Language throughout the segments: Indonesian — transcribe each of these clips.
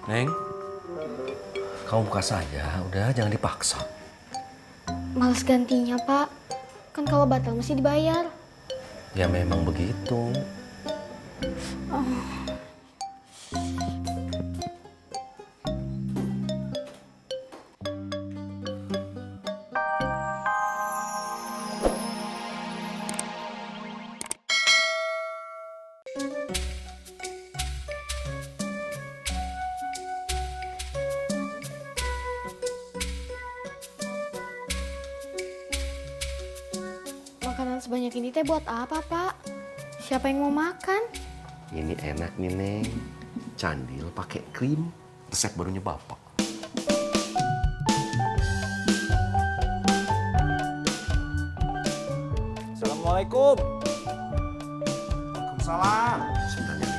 Neng, kamu buka saja, udah jangan dipaksa. Males gantinya, Pak. Kan kalau batal mesti dibayar. Ya memang begitu. Makanan sebanyak ini teh buat apa, Pak? Siapa yang mau makan? Ini enak nih, Neng. Candil pakai krim. Resep barunya Bapak. Assalamualaikum. Waalaikumsalam. Sebentar, Neng.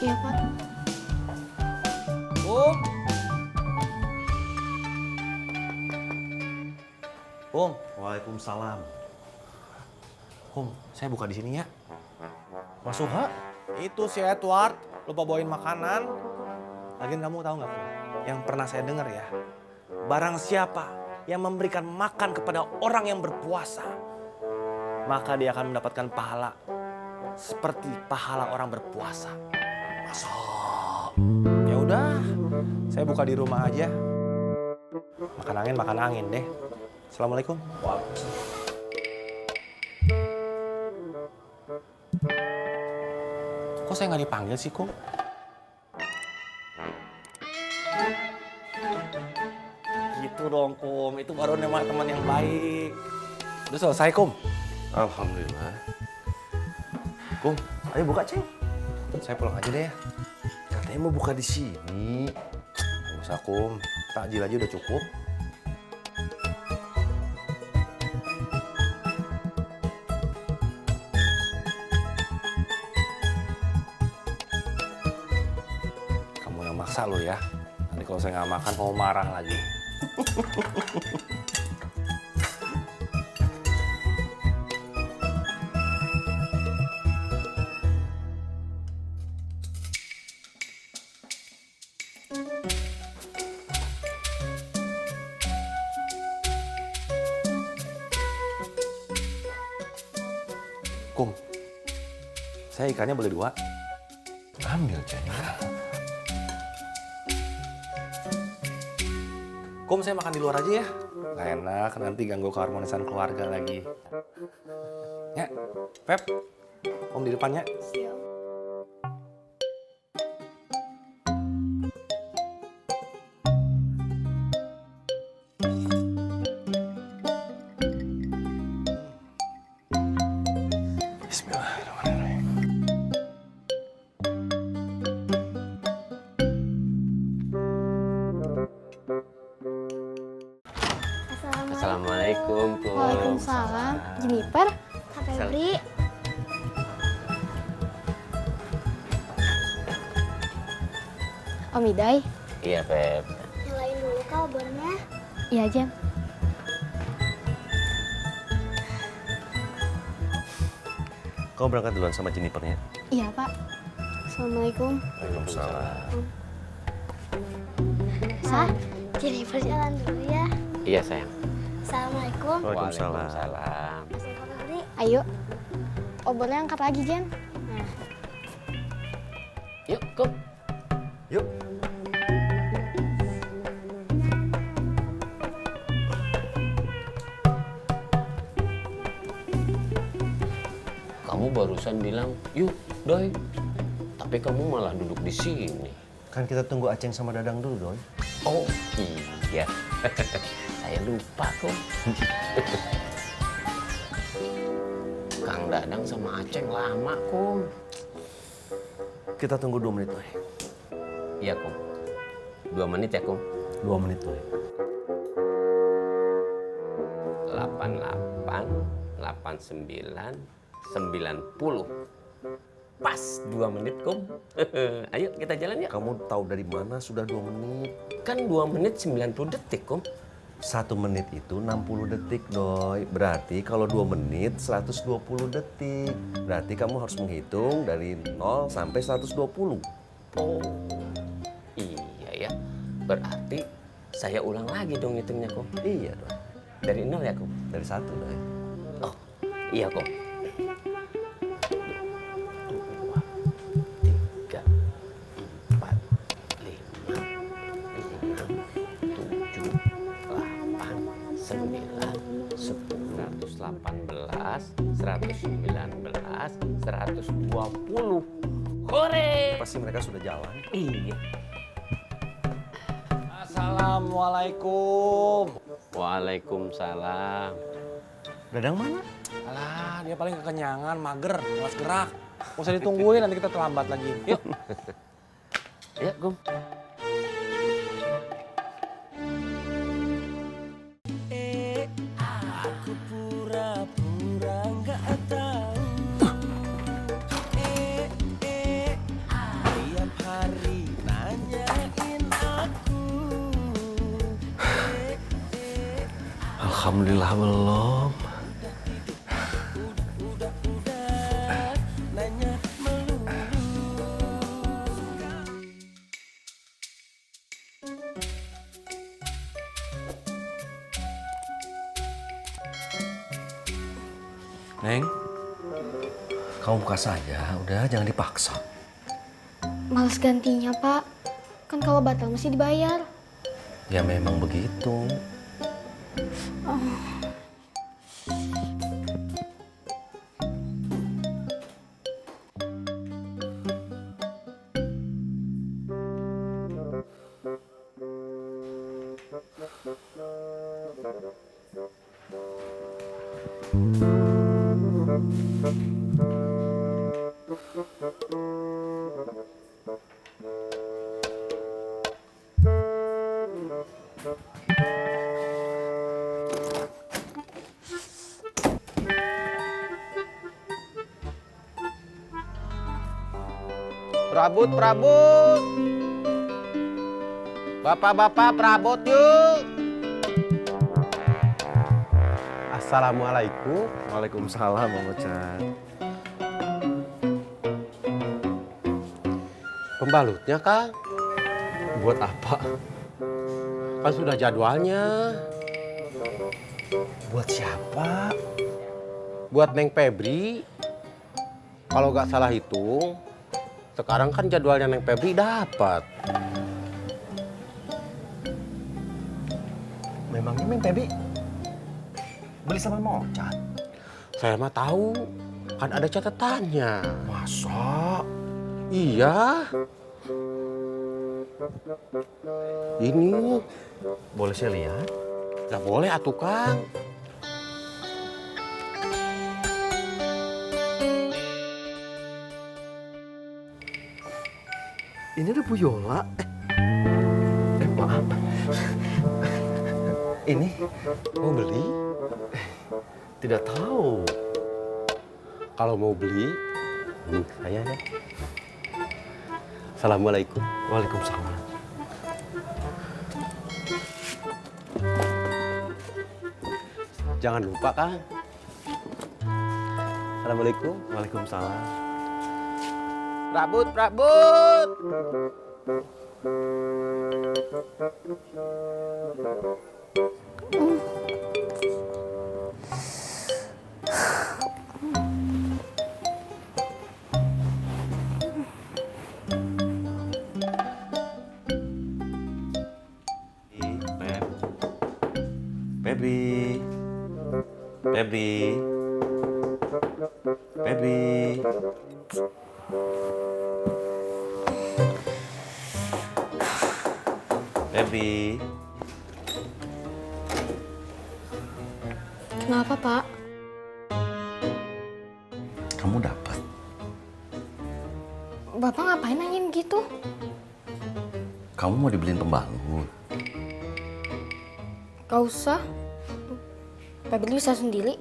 Iya, Pak. Bung, Waalaikumsalam. saya buka di sini ya. Mas Suha, itu si Edward lupa bawain makanan. Lagian kamu tahu nggak, Kum? Yang pernah saya dengar ya, barang siapa yang memberikan makan kepada orang yang berpuasa, maka dia akan mendapatkan pahala seperti pahala orang berpuasa. Masa? Ya udah, saya buka di rumah aja. Makan angin deh. Assalamualaikum. Kok saya nggak dipanggil sih, Kum? Gitu dong, Kum. Itu baru nama teman yang baik. Udah selesai, Kum? Alhamdulillah. Kum, ayo buka, Ceng. Saya pulang aja deh ya. Katanya mau buka di sini. Nggak usah, Kum. Takjil aja udah cukup. Kamu yang maksa lo ya. Nanti kalau saya nggak makan, kamu marah lagi. Kum, saya ikannya boleh 2? Ambil, Ceng. Kum, saya makan di luar aja ya. Nggak enak, nanti ganggu keharmonisan keluarga lagi. Ya, Pep, Om di depannya. Siap. Bismillahirrahmanirrahim. Assalamualaikum, Kum. Waalaikumsalam. Jennifer, Kak Febri. Om Idai. Iya, Feb. Nyalain dulu kabarnya. Iya, Jen. Kau berangkat duluan sama Jennifernya. Iya, Pak. Assalamualaikum. Waalaikumsalam. Sah, Jennifer jalan dulu ya. Iya, sayang. Assalamualaikum. Waalaikumsalam. Waalaikumsalam. Ayo. Obornya angkat lagi, Jen. Yuk, Kum. Yuk. Kamu barusan bilang, yuk, Doi. Tapi kamu malah duduk di sini. Kan kita tunggu Aceng sama Dadang dulu, Doi. Oh, iya. Saya lupa, Kum. Kang Dadang sama Aceng lama, Kum. Kita tunggu 2 menit, Doi. Iya, Kum. 2 menit ya, Kum. 2 menit, Doi. 88, 89, 90. Pas 2 menit, Kum. Ayo kita jalan ya. Kamu tahu dari mana sudah 2 menit? Kan 2 menit 90 detik, Kum. 1 menit itu 60 detik, Doi. Berarti kalau 2 menit 120 detik. Berarti kamu harus menghitung dari 0 sampai 120. Oh, iya. Berarti saya ulang lagi dong hitungnya, Kom. Iya dong. Dari nol ya, Kom? Dari 1 doi. Oh, iya, Kom. 2, 3, 4, 5, 6, 7, 8, 9, 10, 118, 119, 120. Hore! Pasti mereka sudah jalan. Iya. Assalamualaikum. Waalaikumsalam. Dadang mana? Alah, dia paling kekenyangan, mager, malas gerak. Nggak usah ditungguin, nanti kita terlambat lagi. Yuk. Ya, Kom. Aku pura-pura nggak tahu. Tiap hari nanyain aku. Alhamdulillah belum. Udah nanya melulu. Neng, Kamu buka saja, udah jangan dipaksa. Males gantinya, Pak. Kan kalau batal mesti dibayar. Ya memang begitu. Prabut, Prabut. Bapak-bapak, Prabut yuk. Assalamualaikum. Waalaikumsalam, Bang Ocat. Pembalutnya, Kang? Buat apa? Kan sudah jadwalnya. Buat siapa? Buat Neng Febri. Kalau nggak salah hitung, sekarang kan jadwalnya Neng Febri dapat. Memangnya Neng Febri beli sama Bang Ocat? Saya mah tahu, kan ada catatannya. Masa? Iya. Ini Boleh saya lihat? nggak boleh atuh, Kang. Ini ada Bu Yola. Maaf. Ini Mau beli? tidak tahu. Kalau mau beli, saya deh. Assalamualaikum. Waalaikumsalam. Jangan lupa, Kang. Assalamualaikum. Waalaikumsalam. Prabut, Prabut. Febri. Febri. Febri. Febri. Kenapa, Pak? Kamu dapat. Bapak ngapain nanyain gitu? Kamu mau dibeliin pembalut. Gak usah. Febri bisa sendiri.